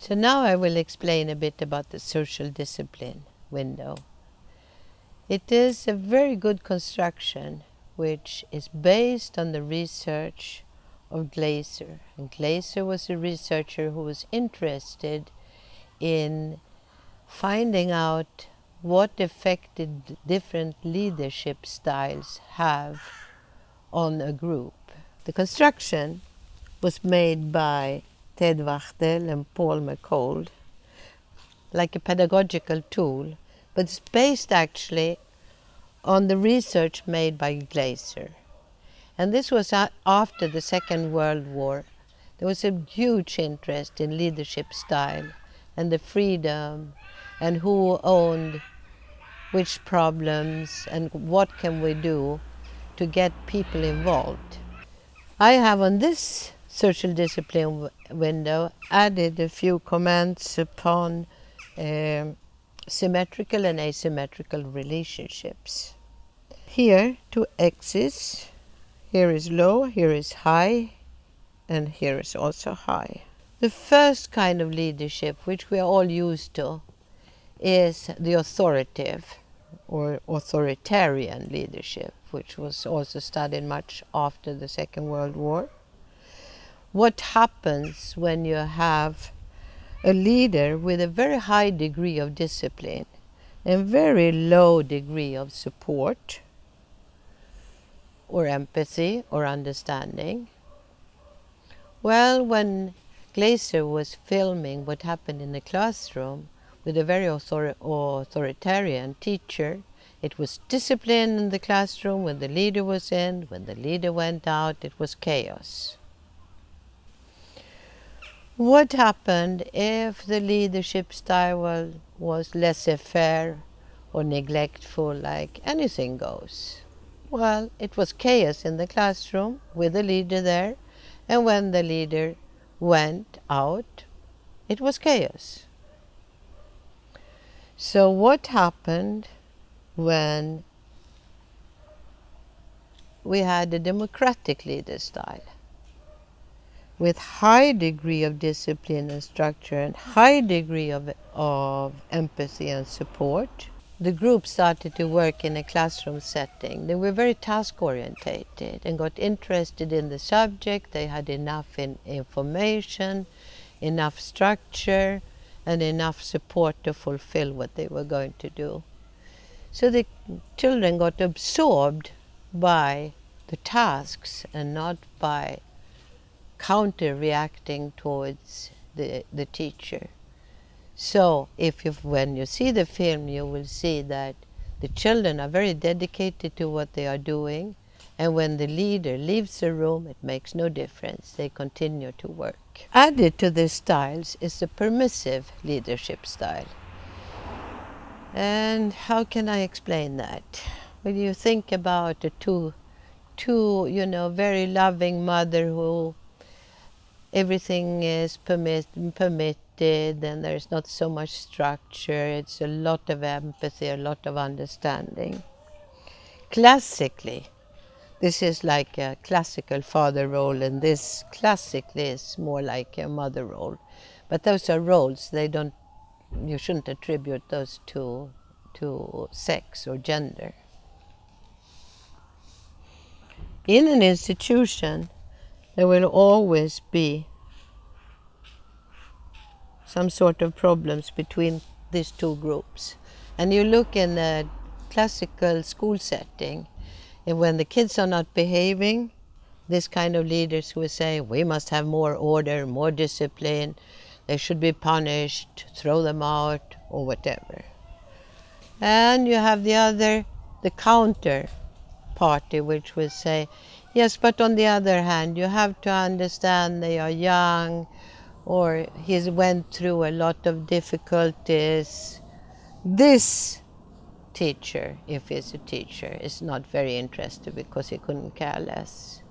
So now I will explain a bit about the social discipline window. It is a very good construction which is based on the research of Glaser. And Glaser was a researcher who was interested in finding out what effect did different leadership styles have on a group. The construction was made by Ted Wachtel and Paul McCold, like a pedagogical tool, but it's based actually on the research made by Glaser. And this was after the Second World War. There was a huge interest in leadership style and the freedom and who owned which problems and what can we do to get people involved. I have on this social discipline window added a few comments upon symmetrical and asymmetrical relationships. Here, two x's, here is low, here is high, and here is also high. The first kind of leadership, which we are all used to, is the authoritative or authoritarian leadership, which was also studied much after the Second World War. What happens when you have a leader with a very high degree of discipline and very low degree of support or empathy or understanding? Well, when Glaser was filming what happened in the classroom with a very authoritarian teacher, it was discipline in the classroom when the leader was in. When the leader went out, it was chaos. What happened if the leadership style was laissez-faire or neglectful, like anything goes? Well, it was chaos in the classroom with the leader there, and when the leader went out, it was chaos. So what happened when we had a democratic leader style with high degree of discipline and structure and high degree of empathy and support? The group started to work in a classroom setting. They were very task-orientated and got interested in the subject. They had enough information, enough structure, and enough support to fulfill what they were going to do. So the children got absorbed by the tasks and not by counter-reacting towards the teacher. So when you see the film, you will see that the children are very dedicated to what they are doing, and when the leader leaves the room, it makes no difference. They continue to work. Added to these styles is the permissive leadership style. And how can I explain that? When you think about a two very loving mother who everything is permitted and there's not so much structure, it's a lot of empathy, a lot of understanding. Classically, this is like a classical father role, and this classically is more like a mother role. But those are roles, you shouldn't attribute those to sex or gender. In an institution, there will always be some sort of problems between these two groups. And you look in a classical school setting, and when the kids are not behaving, this kind of leaders who will say, we must have more order, more discipline, they should be punished, throw them out, or whatever. And you have the counter party, which will say, yes, but on the other hand, you have to understand they are young, or he went through a lot of difficulties. This teacher, if he's a teacher, is not very interested because he couldn't care less.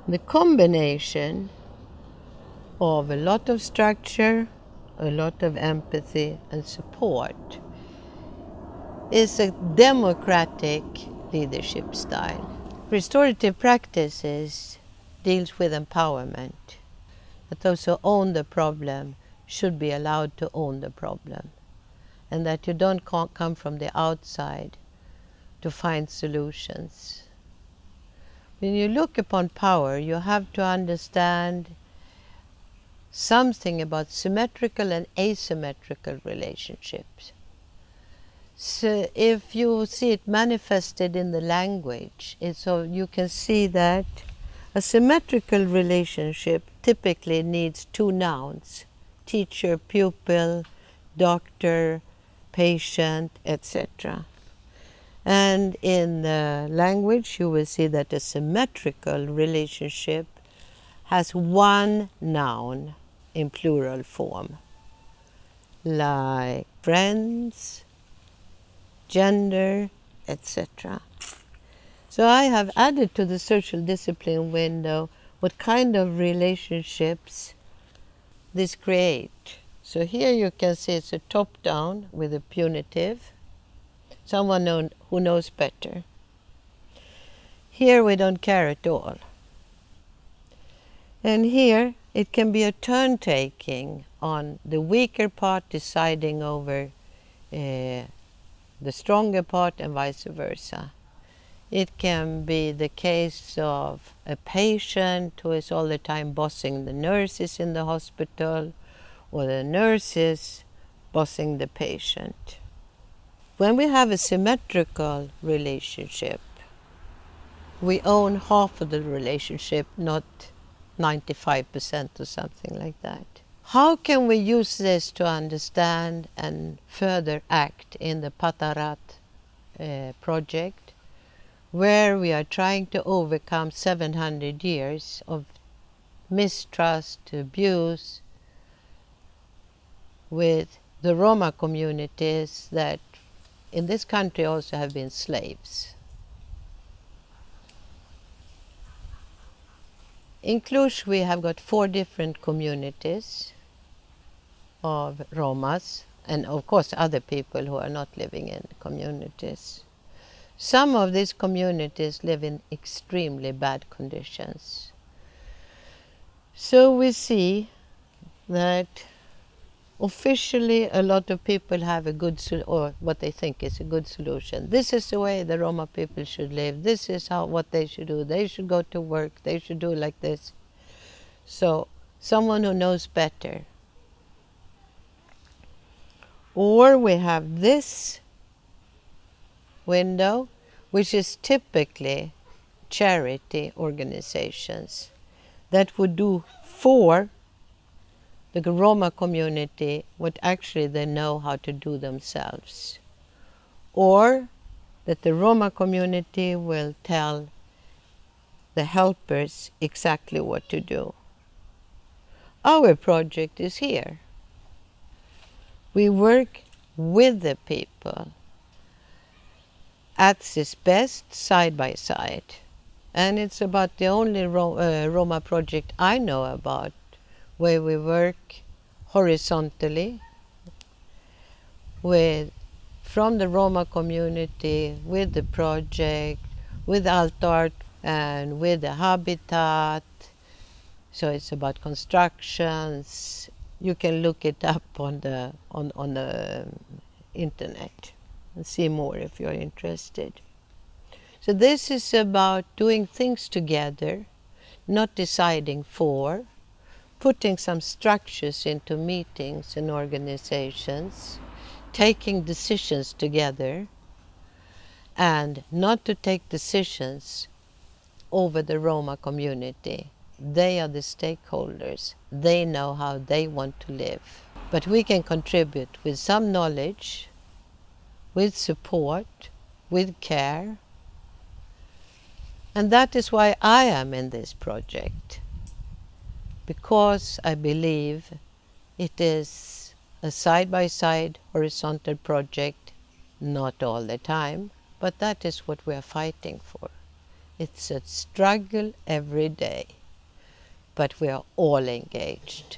The combination of a lot of structure, a lot of empathy and support is a democratic leadership style. Restorative practices deals with empowerment. that those who own the problem should be allowed to own the problem, and that you don't come from the outside to find solutions. When you look upon power, you have to understand something about symmetrical and asymmetrical relationships. So if you see it manifested in the language, so you can see that a symmetrical relationship typically needs two nouns: teacher, pupil, doctor, patient, etc. And in the language, you will see that a symmetrical relationship has one noun in plural form, like friends, gender, etc. So I have added to the social discipline window what kind of relationships this create. So here you can see it's a top-down with a punitive, someone who knows better. Here we don't care at all. And here it can be a turn-taking on the weaker part deciding over the stronger part and vice versa. It can be the case of a patient who is all the time bossing the nurses in the hospital, or the nurses bossing the patient. When we have a symmetrical relationship, we own half of the relationship, not 95% or something like that. How can we use this to understand and further act in the Patarat project, where we are trying to overcome 700 years of mistrust, abuse with the Roma communities that in this country also have been slaves? In Cluj we have got 4 different communities of Romas, and of course other people who are not living in communities. Some of these communities live in extremely bad conditions. So we see that officially a lot of people have a good, or what they think is a good solution. This is the way the Roma people should live. This is what they should do. They should go to work. They should do like this. So someone who knows better. Or we have this window, which is typically charity organizations that would do for the Roma community what actually they know how to do themselves. Or that the Roma community will tell the helpers exactly what to do. Our project is here. We work with the people at its best, side by side. And it's about the only Roma project I know about where we work horizontally from the Roma community, with the project, with Altart, and with the habitat. So it's about constructions. You can look it up on the internet and see more if you're interested. So this is about doing things together, not deciding for, putting some structures into meetings and organizations, taking decisions together, and not to take decisions over the Roma community. They are the stakeholders. They know how they want to live. But we can contribute with some knowledge, with support, with care. And that is why I am in this project, because I believe it is a side-by-side horizontal project, not all the time, but that is what we are fighting for. It's a struggle every day, but we are all engaged.